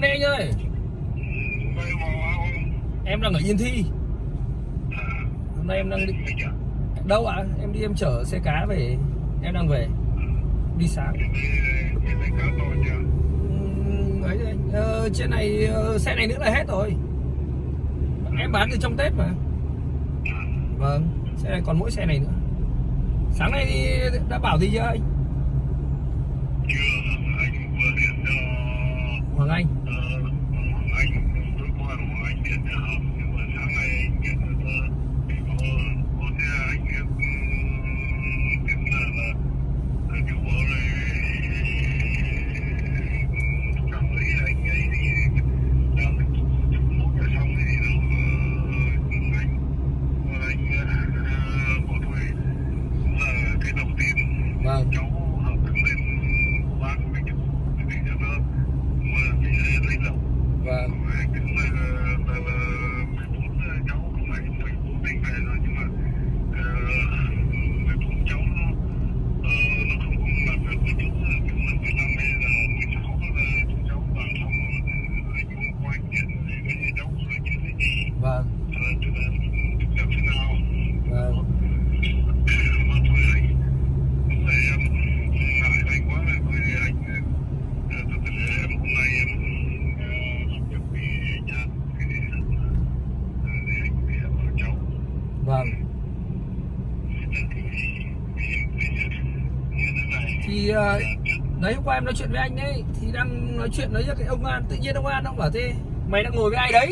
Nam đây anh ơi. Em đang ở Yên Thi. Hôm nay em đang đi đâu ạ? Em đi em chở xe cá về. Em đang về. Đi sáng. Ấy đây. Trên này xe này nữa là hết rồi. Em bán từ trong Tết mà. Vâng, xe này còn mỗi xe này nữa. Sáng nay đã bảo gì chưa anh? Chưa, anh vừa điện cho Hoàng Anh. Hoàng Anh, tối qua Hoàng Anh điện cho Hợp, nhưng mà sáng nay anh điện cho có xe anh điện là chú bảo này chẳng lấy anh ấy thì làm được chút một cái xong thì đâu anh bảo thôi cũng là cái đầu tiên Vâng. cháu Hợp đứng lên bán với chú để cho nó mà mình lấy lẩu. Vâng. Cũng là 14 cháu không phải 14 mình về rồi, nhưng mà 14 cháu nó không làm được với chú, chú là 15 bây giờ 16 là chú cháu làm xong rồi anh cũng quay điện để với cháu chưa thấy gì. Vâng. Cho nên làm thế nào. Vâng. Mà thôi anh cũng phải ngại anh quá là thôi anh em hôm nay em làm việc vì nhà để anh để ở cháu. Vâng. Thì đấy hôm qua em nói chuyện với anh ấy thì đang nói chuyện với cái ông An, tự nhiên ông An ông bảo thế mày đang ngồi với ai đấy.